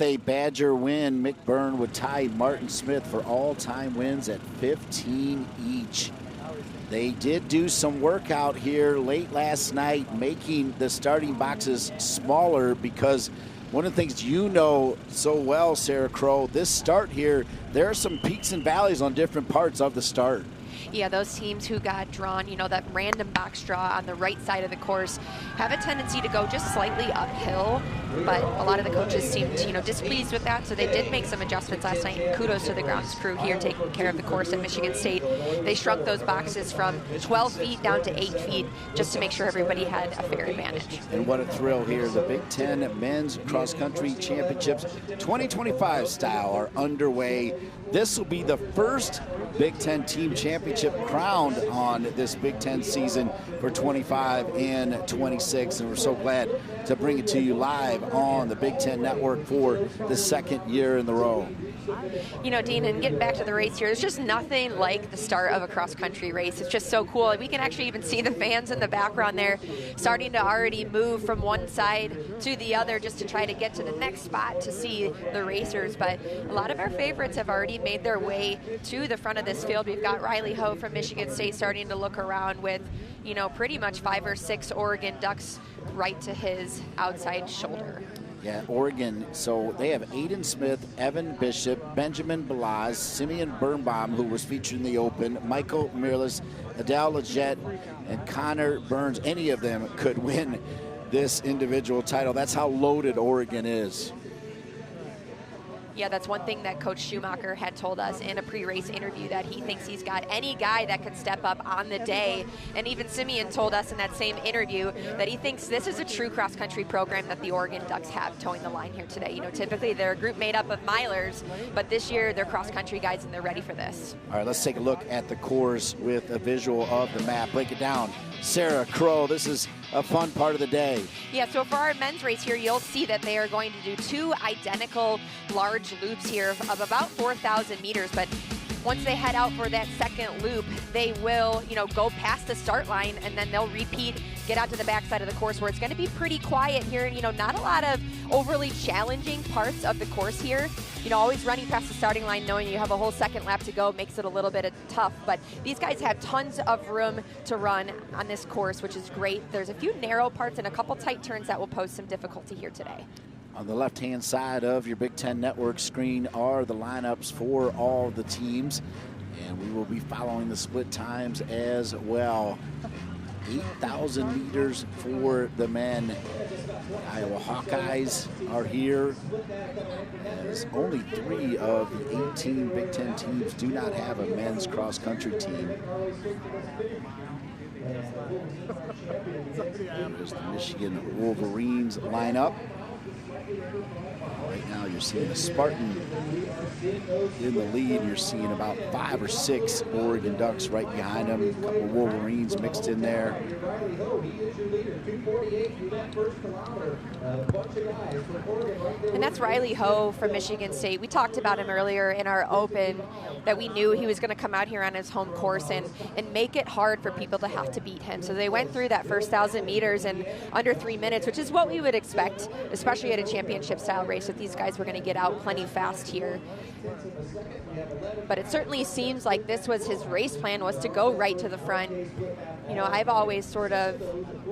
With a Badger win, Mick Byrne would tie Martin Smith for all-time wins at 15 each. They did do some workout here late last night, making the starting boxes smaller, because one of the things you know so well, Sarah Crow, this start here, there are some peaks and valleys on different parts of the start. Yeah, those teams who got drawn, you know, that random box draw on the right side of the course have a tendency to go just slightly uphill, but a lot of the coaches seemed, you know, displeased with that, so they did make some adjustments last night. And kudos to the grounds crew here taking care of the course at Michigan State. They shrunk those boxes from 12 feet down to 8 feet just to make sure everybody had a fair advantage. And what a thrill here. The Big Ten Men's Cross Country Championships 2025 style are underway. This will be the first Big Ten Team Championship crowned on this Big Ten season for 25 and 26, and we're so glad to bring it to you live on the Big Ten Network for the second year in a row. You know, Dean, and getting back to the race here, there's just nothing like the start of a cross-country race. It's just so cool. We can actually even see the fans in the background there starting to already move from one side to the other just to try to get to the next spot to see the racers. But a lot of our favorites have already made their way to the front of this field. We've got Riley Ho from Michigan State starting to look around with, you know, pretty much 5 or 6 Oregon Ducks right to his outside shoulder. Yeah, Oregon, so they have Aiden Smith, Evan Bishop, Benjamin Balaz, Simeon Birnbaum, who was featured in the Open, Michael Mirles, Adele Leggett, and Connor Burns. Any of them could win this individual title. That's how loaded Oregon is. Yeah, that's one thing that Coach Schumacher had told us in a pre-race interview, that he thinks he's got any guy that could step up on the day. And even Simeon told us in that same interview that he thinks this is a true cross-country program that the Oregon Ducks have towing the line here today. You know, typically they're a group made up of milers, but this year they're cross-country guys and they're ready for this. All right, let's take a look at the course with a visual of the map. Break it down. Sarah Crow, this is a fun part of the day. Yeah, so for our men's race here, you'll see that they are going to do 2 identical large loops here of about 4,000 meters, but once they head out for that second loop, they will, you know, go past the start line, and then they'll repeat, get out to the backside of the course where it's going to be pretty quiet here, and, you know, not a lot of overly challenging parts of the course here. You know, always running past the starting line knowing you have a whole second lap to go makes it a little bit tough, but these guys have tons of room to run on this course, which is great. There's a few narrow parts and a couple tight turns that will pose some difficulty here today. On the left-hand side of your Big Ten Network screen are the lineups for all the teams, and we will be following the split times as well. 8,000 meters for the men. The Iowa Hawkeyes are here, as only 3 of the 18 Big Ten teams do not have a men's cross-country team. There's the Michigan Wolverines lineup. Right now you're seeing a Spartan in the lead. You're seeing about 5 or 6 Oregon Ducks right behind them. A couple of Wolverines mixed in there. And that's Riley Ho from Michigan State. We talked about him earlier in our Open, that we knew he was going to come out here on his home course and make it hard for people to have to beat him. So they went through that first 1,000 meters in under 3 minutes, which is what we would expect, especially at a championship-style race, that these guys were going to get out plenty fast here. But it certainly seems like this was his race plan, was to go right to the front. You know, I've always sort of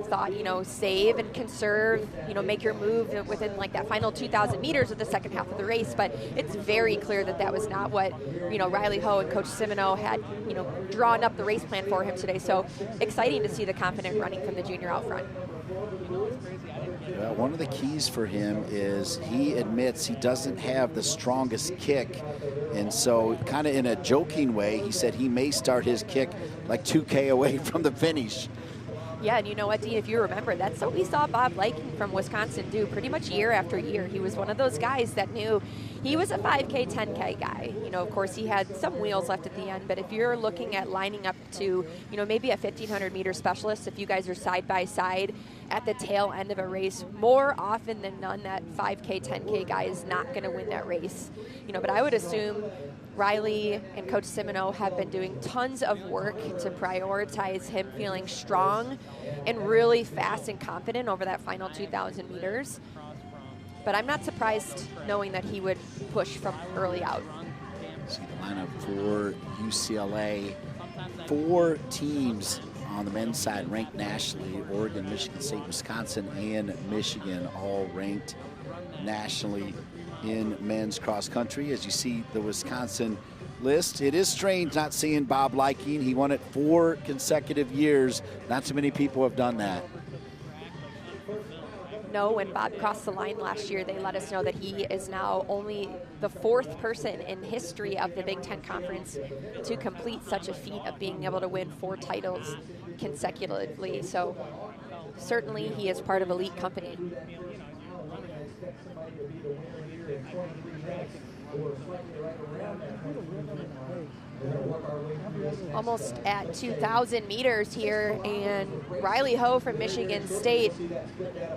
thought, you know, save and conserve, you know, make your move within like that final 2,000 meters of the second half of the race. But it's very clear that that was not what, you know, Riley Ho and Coach Simino had, you know, drawn up the race plan for him today. So exciting to see the confident running from the junior out front. Well, one of the keys for him is he admits he doesn't have the strongest kick. And so kind of in a joking way, he said he may start his kick like 2K away from the finish. Yeah, and you know what, Dean, if you remember, that's what we saw Bob Liking from Wisconsin do pretty much year after year. He was one of those guys that knew he was a 5K, 10K guy. You know, of course, he had some wheels left at the end, but if you're looking at lining up to, you know, maybe a 1,500-meter specialist, if you guys are side by side at the tail end of a race, more often than none, that 5K, 10K guy is not going to win that race. You know, but I would assume Riley and Coach Simino have been doing tons of work to prioritize him feeling strong and really fast and confident over that final 2,000 meters. But I'm not surprised knowing that he would push from early out. See the lineup for UCLA. 4 teams on the men's side ranked nationally. Oregon, Michigan State, Wisconsin, and Michigan all ranked nationally in men's cross country. As you see the Wisconsin list, it is strange not seeing Bob Liking. He won it 4 consecutive years. Not too many people have done that. No, when Bob crossed the line last year, they let us know that he is now only the 4th person in history of the Big Ten Conference to complete such a feat of being able to win 4 titles consecutively. So certainly he is part of elite company. Almost at 2,000 meters here, and Riley Ho from Michigan State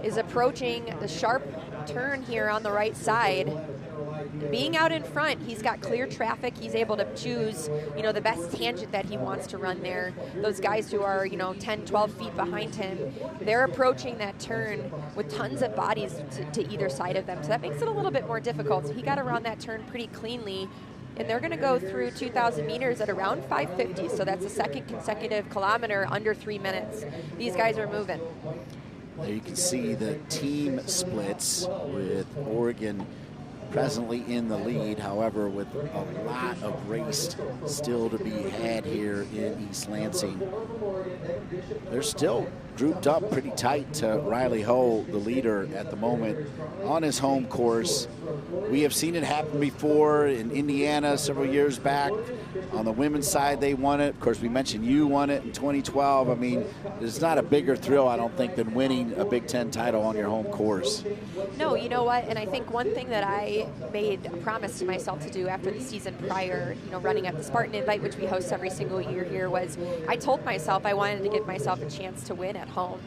is approaching the sharp turn here on the right side. Being out in front, he's got clear traffic. He's able to choose, the best tangent that he wants to run there. Those guys who are, 10, 12 feet behind him, they're approaching that turn with tons of bodies to either side of them. So that makes it a little bit more difficult. So he got around that turn pretty cleanly. And they're going to go through 2,000 meters at around 5:50. So that's a second consecutive kilometer under 3 minutes. These guys are moving. There you can see the team splits with Oregon presently in the lead, however, with a lot of race still to be had here in East Lansing. They're still grouped up pretty tight to Riley Ho, the leader at the moment, on his home course. We have seen it happen before in Indiana several years back. On the women's side, they won it. Of course, we mentioned you won it in 2012. I mean, there's not a bigger thrill, I don't think, than winning a Big Ten title on your home course. No, you know what? And I think one thing that I made a promise to myself to do after the season prior, running at the Spartan Invite, which we host every single year here, was I told myself I wanted to give myself a chance to win at home.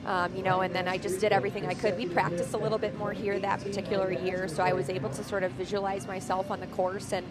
And then I just did everything I could. We practiced a little bit more here that particular year, so I was able to sort of visualize myself on the course. And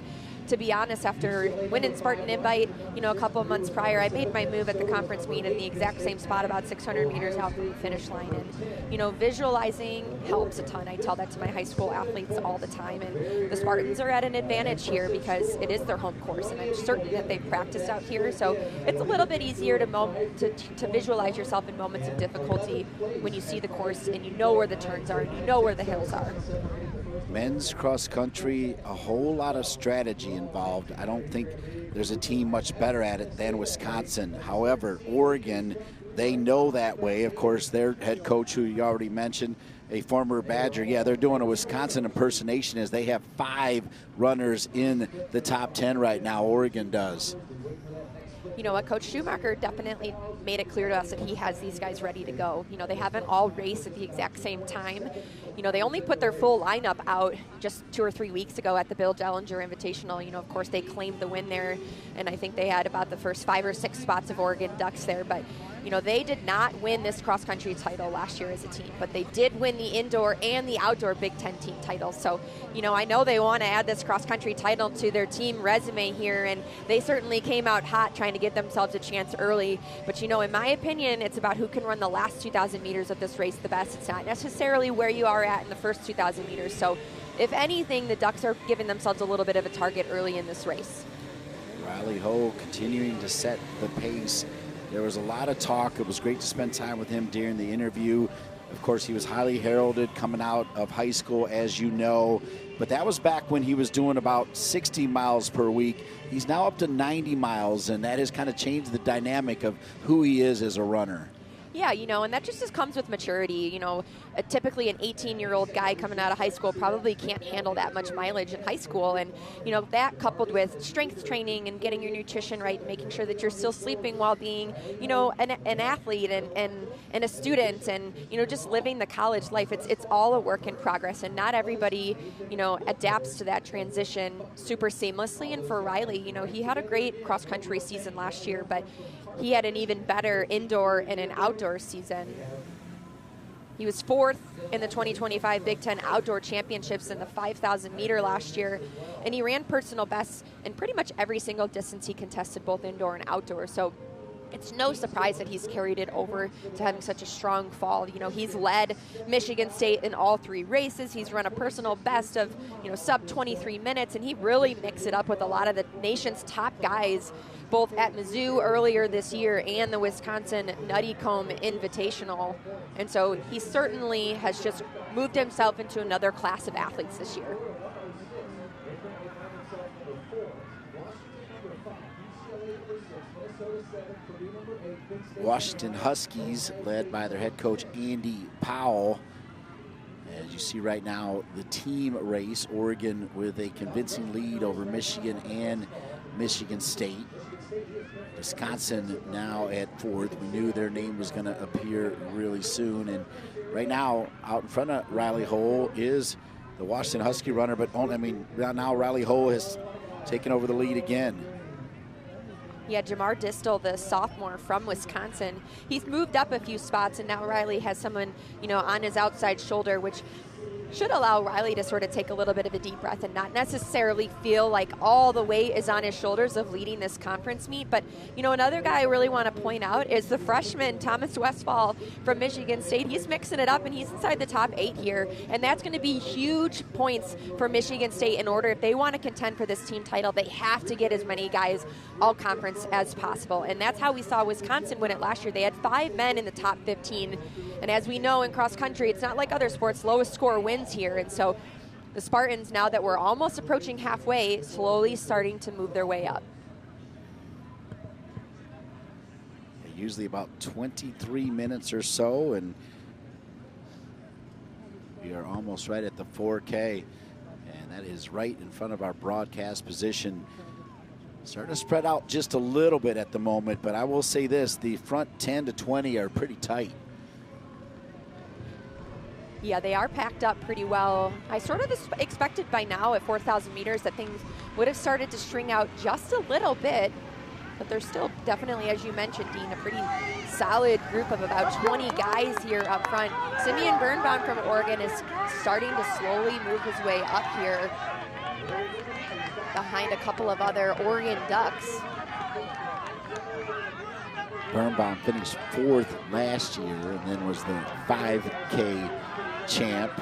to be honest, after winning Spartan Invite, a couple of months prior, I made my move at the conference meet in the exact same spot about 600 meters out from the finish line. And, visualizing helps a ton. I tell that to my high school athletes all the time. And the Spartans are at an advantage here because it is their home course, and I'm certain that they've practiced out here. So it's a little bit easier to visualize yourself in moments of difficulty when you see the course and you know where the turns are and you know where the hills are. Men's cross country, a whole lot of strategy involved. I don't think there's a team much better at it than Wisconsin. However, Oregon, they know that way. Of course, their head coach, who you already mentioned, a former Badger, they're doing a Wisconsin impersonation as they have 5 runners in the top 10 right now. Oregon does. You know what, Coach Schumacher definitely made it clear to us that he has these guys ready to go. They haven't all raced at the exact same time. They only put their full lineup out just 2 or 3 weeks ago at the Bill Dellinger Invitational. Of course, they claimed the win there, and I think they had about the first 5 or 6 spots of Oregon Ducks there. But, they did not win this cross-country title last year as a team, but they did win the indoor and the outdoor Big Ten team titles. So, I know they want to add this cross-country title to their team resume here, and they certainly came out hot trying to get themselves a chance early. But, in my opinion, it's about who can run the last 2,000 meters of this race the best. It's not necessarily where you are at in the first 2,000 meters. So, if anything, the Ducks are giving themselves a little bit of a target early in this race. Riley Ho continuing to set the pace. There was a lot of talk. It was great to spend time with him during the interview. Of course, he was highly heralded coming out of high school, as you know. But that was back when he was doing about 60 miles per week. He's now up to 90 miles, and that has kind of changed the dynamic of who he is as a runner. Yeah, and that just comes with maturity. Typically an 18-year-old guy coming out of high school probably can't handle that much mileage in high school. And, that coupled with strength training and getting your nutrition right and making sure that you're still sleeping while being, an athlete and a student and, just living the college life. It's all a work in progress, and not everybody, adapts to that transition super seamlessly. And for Riley, he had a great cross-country season last year, but he had an even better indoor and an outdoor season. He was 4th in the 2025 Big Ten Outdoor Championships in the 5,000 meter last year, and he ran personal bests in pretty much every single distance he contested, both indoor and outdoor. So it's no surprise that he's carried it over to having such a strong fall. You know, he's led Michigan State in all 3 races. He's run a personal best of, you know, sub 23 minutes, and he really mixed it up with a lot of the nation's top guys, both at Mizzou earlier this year and the Wisconsin Nuttycombe Invitational. And so he certainly has just moved himself into another class of athletes this year. Washington Huskies, led by their head coach Andy Powell. As you see right now, the team race, Oregon with a convincing lead over Michigan and Michigan State. Wisconsin now at 4th. We knew their name was going to appear really soon. And right now, out in front of Riley Hull is the Washington Husky runner. But, I mean, now Riley Hull has taken over the lead again. Yeah, Jamar Distel, the sophomore from Wisconsin, he's moved up a few spots, and now Riley has someone, you know, on his outside shoulder, which should allow Riley to sort of take a little bit of a deep breath and not necessarily feel like all the weight is on his shoulders of leading this conference meet. But, you know, another guy I really want to point out is the freshman, Thomas Westphal from Michigan State. He's mixing it up, and he's inside the top 8 here, and that's going to be huge points for Michigan State in order, if they want to contend for this team title, they have to get as many guys all conference as possible. And that's how we saw Wisconsin win it last year. They had 5 men in the top 15. And as we know in cross country, it's not like other sports, lowest score wins here. And so the Spartans, now that we're almost approaching halfway, slowly starting to move their way up. Usually about 23 minutes or so, and we are almost right at the 4K, and that is right in front of our broadcast position. Starting to spread out just a little bit at the moment, but I will say this, the front 10 to 20 are pretty tight. Yeah, they are packed up pretty well. I sort of expected by now at 4,000 meters that things would have started to string out just a little bit, but there's still definitely, as you mentioned, Dean, a pretty solid group of about 20 guys here up front. Simeon Birnbaum from Oregon is starting to slowly move his way up here behind a couple of other Oregon Ducks. Birnbaum finished 4th last year and then was the 5K champ.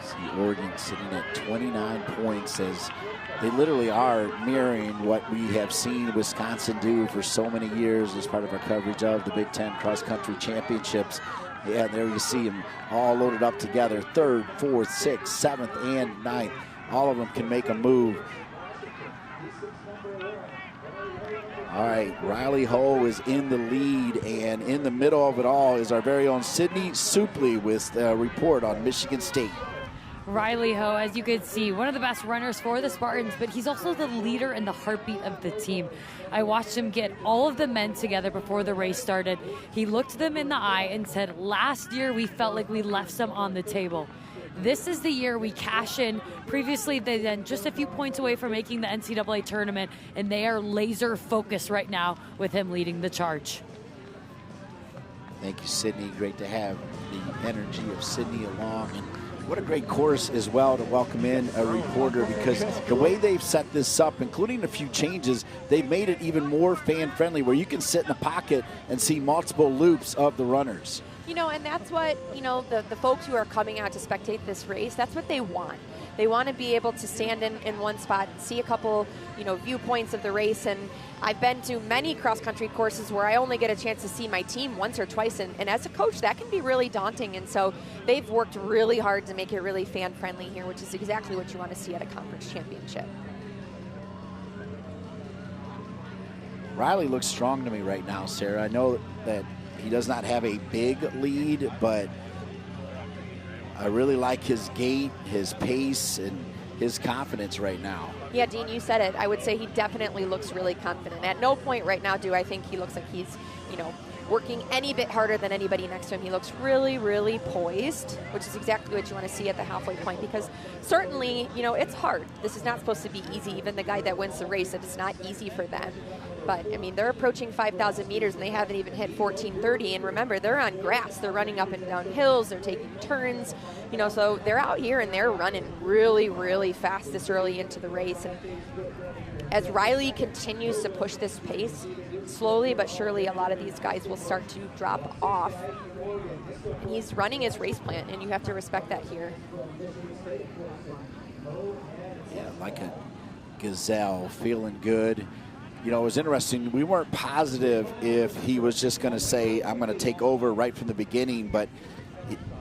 See Oregon sitting at 29 points, as they literally are mirroring what we have seen Wisconsin do for so many years as part of our coverage of the Big Ten Cross Country Championships. Yeah, there you see them all loaded up together. 3rd, 4th, 6th, 7th, and 9th. All of them can make a move. All right, Riley Hull is in the lead, and in the middle of it all is our very own Sydney Supley with a report on Michigan State. Riley Ho, as you could see, one of the best runners for the Spartans, but he's also the leader and the heartbeat of the team. I watched him get all of the men together before the race started. He looked them in the eye and said, last year we felt like we left some on the table. This is the year we cash in. Previously, they then just a few points away from making the NCAA tournament, and they are laser focused right now with him leading the charge. Thank you, Sydney. Great to have the energy of Sydney along. And what a great course as well to welcome in a reporter, because the way they've set this up, including a few changes, they've made it even more fan-friendly, where you can sit in a pocket and see multiple loops of the runners. You know, and that's what, you know, the folks who are coming out to spectate this race, that's what they want. They want to be able to stand in one spot and see a couple, you know, viewpoints of the race. And I've been to many cross-country courses where I only get a chance to see my team once or twice. And as a coach, that can be really daunting. And so they've worked really hard to make it really fan-friendly here, which is exactly what you want to see at a conference championship. Riley looks strong to me right now, Sarah. I know that he does not have a big lead, but I really like his gait, his pace, and his confidence right now. Yeah, Dean, you said it. I would say he definitely looks really confident. At no point right now do I think he looks like he's, you know, working any bit harder than anybody next to him. He looks really, really poised, which is exactly what you want to see at the halfway point, because certainly, you know, it's hard. This is not supposed to be easy. Even the guy that wins the race, it's not easy for them. But, I mean, they're approaching 5,000 meters, and they haven't even hit 14:30. And remember, they're on grass. They're running up and down hills. They're taking turns. You know, so they're out here, and they're running really, really fast this early into the race. And as Riley continues to push this pace, slowly but surely a lot of these guys will start to drop off. And he's running his race plan, and you have to respect that here. Yeah, like a gazelle, feeling good. You know, it was interesting. We weren't positive if he was just going to say, I'm going to take over right from the beginning, but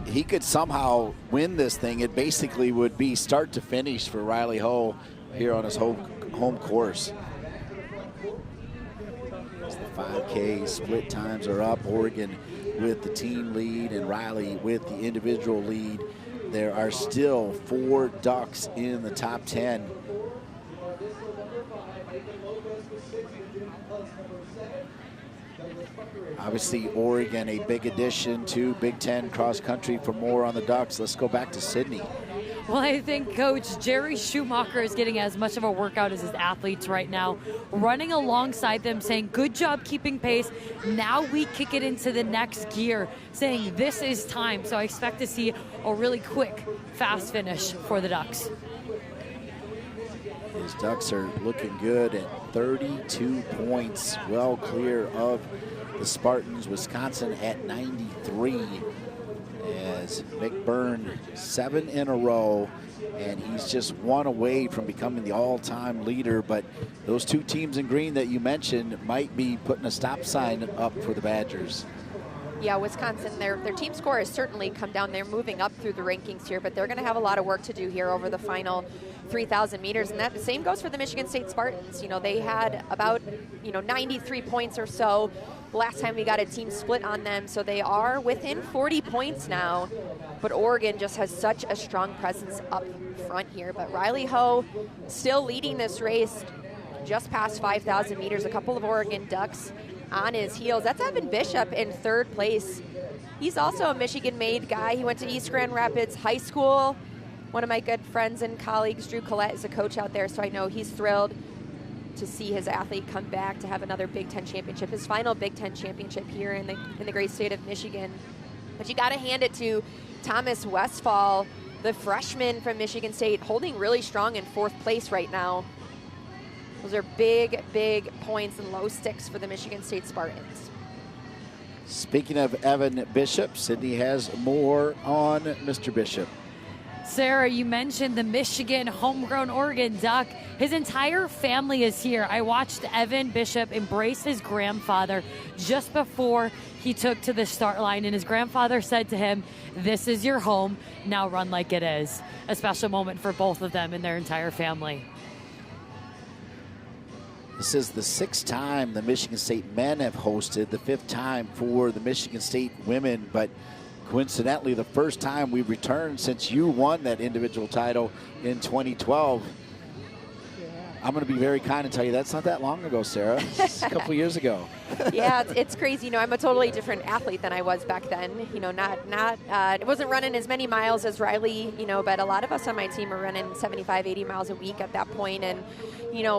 he could somehow win this thing. It basically would be start to finish for Riley Ho here on his home course. As the 5K split times are up, Oregon with the team lead and Riley with the individual lead. There are still 4 Ducks in the top 10. Obviously, Oregon, a big addition to Big Ten cross country. For more on the Ducks, let's go back to Sydney. Well, I think Coach Jerry Schumacher is getting as much of a workout as his athletes right now, running alongside them, saying, good job keeping pace. Now we kick it into the next gear, saying this is time. So I expect to see a really quick, fast finish for the Ducks. These Ducks are looking good at 32 points, well clear of the Spartans. Wisconsin at 93. As Mick Byrne, 7 in a row, and he's just 1 away from becoming the all-time leader. But those 2 teams in green that you mentioned might be putting a stop sign up for the Badgers. Yeah, Wisconsin, their team score has certainly come down. They're moving up through the rankings here, but they're going to have a lot of work to do here over the final 3,000 meters. And that the same goes for the Michigan State Spartans. You know, they had about, 93 points or so last time we got a team split on them. So they are within 40 points now. But Oregon just has such a strong presence up front here. But Riley Ho still leading this race just past 5,000 meters. A couple of Oregon Ducks on his heels. That's Evan Bishop in 3rd place. He's also a Michigan-made guy. He went to East Grand Rapids High School. One of my good friends and colleagues, Drew Collette, is a coach out there, so I know he's thrilled to see his athlete come back to have another Big Ten championship, his final Big Ten championship here in the great state of Michigan. But you got to hand it to Thomas Westphal, the freshman from Michigan State, holding really strong in 4th place right now. Those are big, big points and low sticks for the Michigan State Spartans. Speaking of Evan Bishop, Sydney has more on Mr. Bishop. Sarah, you mentioned the Michigan homegrown Oregon Duck. His entire family is here. I watched Evan Bishop embrace his grandfather just before he took to the start line, and his grandfather said to him, "This is your home, now run like it is." A special moment for both of them and their entire family. This is the 6th time the Michigan State men have hosted, the 5th time for the Michigan State women, but coincidentally the first time we've returned since you won that individual title in 2012. I'm going to be very kind and tell you that's not that long ago, Sarah. It's a couple years ago. Yeah, it's crazy. You know, I'm a totally different athlete than I was back then. You know, it wasn't running as many miles as Riley, but a lot of us on my team were running 75, 80 miles a week at that point. And,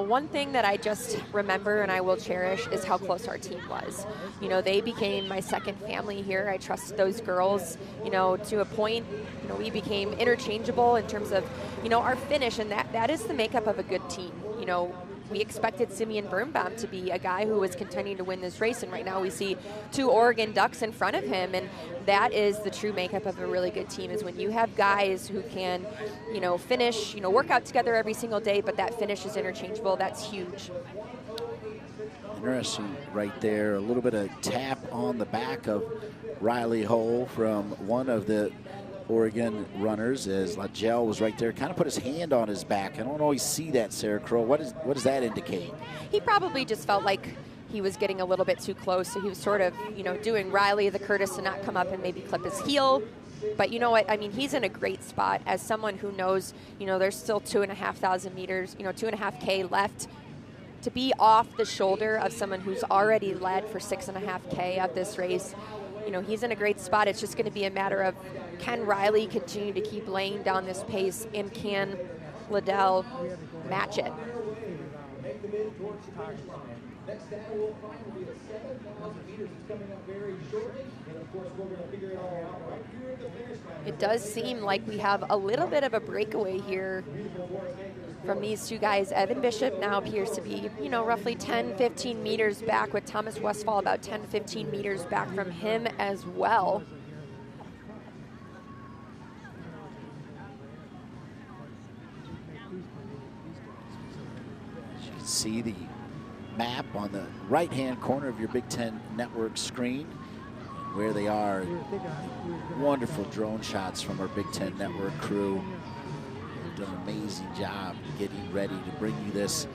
one thing that I just remember and I will cherish is how close our team was. They became my second family here. I trust those girls, to a point. We became interchangeable in terms of, our finish, and that is the makeup of a good team. We expected Simeon Birnbaum to be a guy who was contending to win this race, and right now we see 2 Oregon Ducks in front of him, and that is the true makeup of a really good team, is when you have guys who can, finish, work out together every single day, but that finish is interchangeable. That's huge. Interesting right there. A little bit of tap on the back of Riley Ho from one of the Oregon runners as Lagel was right there, kind of put his hand on his back. I don't always see that, Sarah Crow. What does that indicate? He probably just felt like he was getting a little bit too close, so he was sort of, doing Riley the courtesy to not come up and maybe clip his heel. But you know what? I mean, he's in a great spot as someone who knows, there's still 2,500 meters, 2.5K left. To be off the shoulder of someone who's already led for 6.5K of this race, he's in a great spot. It's just going to be a matter of, can Riley continue to keep laying down this pace, and can Liddell match it? Next annual climb will be at 7,000 meters. It's coming up very shortly. And of course, we're going to figure it all out right here at the finish line. It does seem like we have a little bit of a breakaway here from these two guys. Evan Bishop now appears to be, you know, roughly 10, 15 meters back, with Thomas Westphal about 10, 15 meters back from him as well. You can see the map on the right-hand corner of your Big Ten Network screen, where they are. Wonderful drone shots from our Big Ten Network crew. They've done an amazing job getting ready to bring you this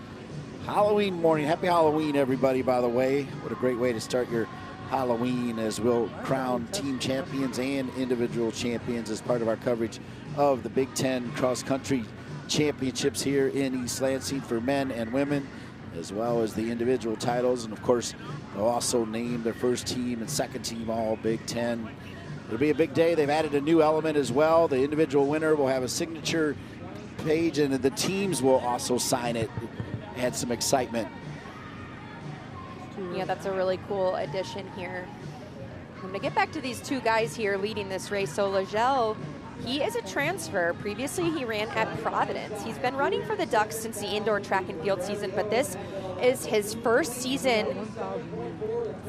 Halloween morning. Happy Halloween, everybody, by the way. What a great way to start your Halloween, as we'll crown team champions and individual champions as part of our coverage of the Big Ten cross-country championships here in East Lansing for men and women, as well as the individual titles. And of course, they'll also name their first team and second team all Big Ten. It'll be a big day. They've added a new element as well. The individual winner will have a signature page, and the teams will also sign it. Add some excitement. Yeah, that's a really cool addition here. I'm going to get back to these two guys here leading this race. So Legel, he is a transfer. Previously, he ran at Providence. He's been running for the Ducks since the indoor track and field season, but this is his first season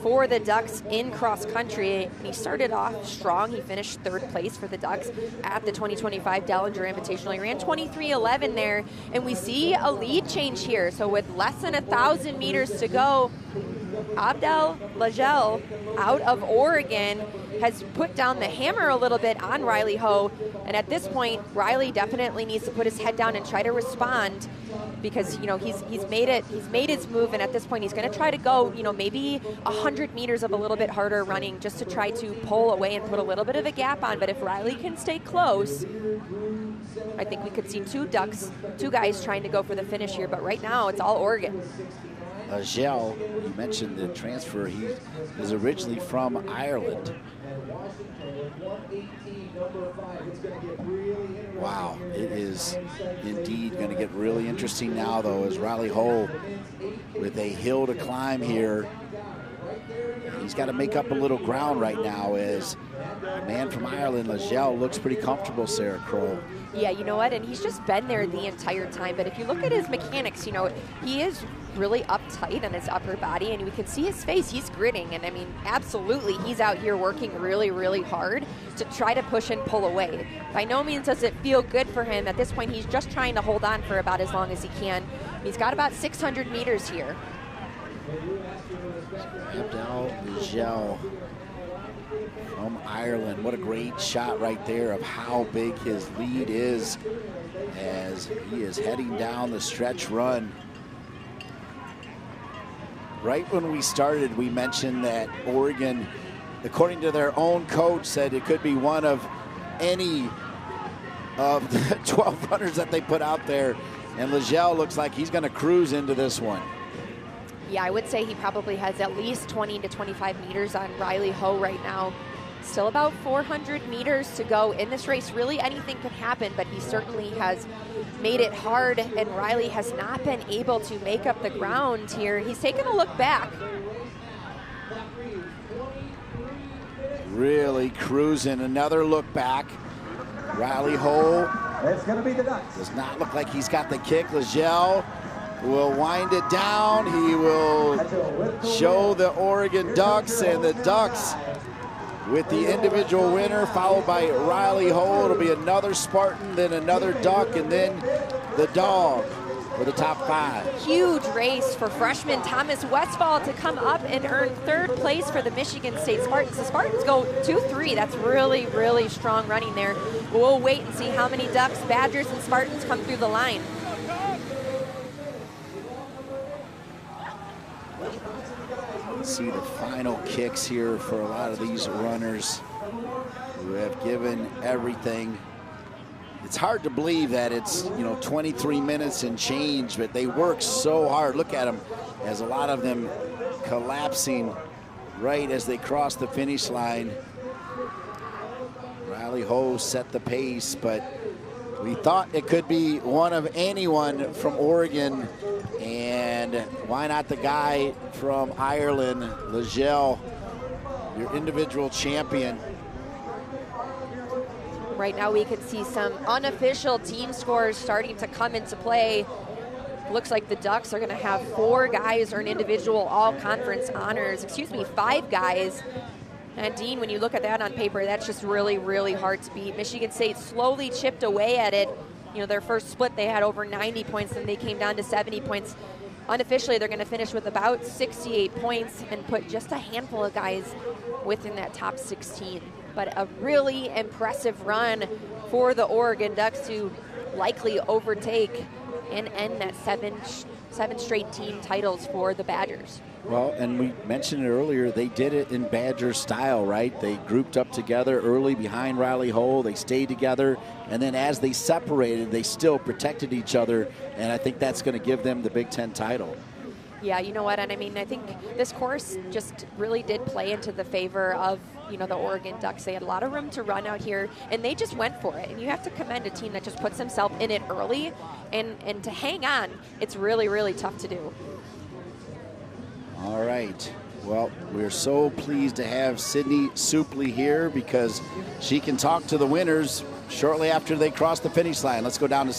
for the Ducks in cross country. And he started off strong. He finished third place for the Ducks at the 2025 Dellinger Invitational. He ran 23:11 there, and we see a lead change here. So with less than 1,000 meters to go, Abdel Legel out of Oregon has put down the hammer a little bit on Riley Ho, and at this point Riley definitely needs to put his head down and try to respond, because you know he's made his move, and at this point he's going to try to go, you know, maybe 100 meters of a little bit harder running just to try to pull away and put a little bit of a gap on. But if Riley can stay close, I think we could see two guys trying to go for the finish here, but right now it's all Oregon. Legel, you mentioned the transfer. He is originally from Ireland. Wow, it is indeed going to get really interesting now, though, as Riley Ho with a hill to climb here. He's got to make up a little ground right now, as a man from Ireland, Legel, looks pretty comfortable, Sarah Kroll. Yeah, you know what, and he's just been there the entire time. But if you look at his mechanics, you know, he is really uptight on his upper body, and we can see his face. He's gritting, and I mean, absolutely, he's out here working really, really hard to try to push and pull away. By no means does it feel good for him. At this point, he's just trying to hold on for about as long as he can. He's got about 600 meters here. Abdel Legel from Ireland. What a great shot right there of how big his lead is as he is heading down the stretch run. Right when we started, we mentioned that Oregon, according to their own coach, said it could be one of any of the 12 runners that they put out there. And Legel looks like he's going to cruise into this one. Yeah, I would say he probably has at least 20 to 25 meters on Riley Ho right now. Still about 400 meters to go in this race. Really, anything can happen, but he certainly has made it hard, and Riley has not been able to make up the ground here. He's taken a look back. Really cruising. Another look back. Riley Ho. It's going to be the Ducks. Does not look like he's got the kick. Legel will wind it down. He will show the Oregon Ducks, and the Ducks with the individual winner, followed by Riley Ho. It'll be another Spartan, then another Duck, and then the Dog for the top 5. Huge race for freshman Thomas Westphal to come up and earn third place for the Michigan State Spartans. The Spartans go 2-3. That's really, really strong running there. We'll wait and see how many Ducks, Badgers, and Spartans come through the line. See the final kicks here for a lot of these runners who have given everything. It's hard to believe that it's, you know, 23 minutes and change, but they work so hard. Look at them, as a lot of them collapsing right as they cross the finish line. Riley Ho set the pace, but We thought it could be one of anyone from Oregon, and why not the guy from Ireland, Legel, your individual champion. Right now we can see some unofficial team scores starting to come into play. Looks like the Ducks are going to have 4 guys earn individual all-conference honors. 5 guys. And Dean, when you look at that on paper, that's just really, really hard to beat. Michigan State slowly chipped away at it. You know, their first split, they had over 90 points, and they came down to 70 points. Unofficially, they're going to finish with about 68 points and put just a handful of guys within that top 16. But a really impressive run for the Oregon Ducks to likely overtake and end that seven straight team titles for the Badgers. Well, and we mentioned it earlier, they did it in Badger style, right? They grouped up together early behind Riley Hole. They stayed together, and then as they separated, they still protected each other, and I think that's going to give them the Big Ten title. Yeah, you know what, and I mean, I think this course just really did play into the favor of, you know, the Oregon Ducks. They had a lot of room to run out here, and they just went for it. And you have to commend a team that just puts themselves in it early, and to hang on, it's really, really tough to do. All right. Well, we're so pleased to have Sydney Supley here because she can talk to the winners shortly after they cross the finish line. Let's go down to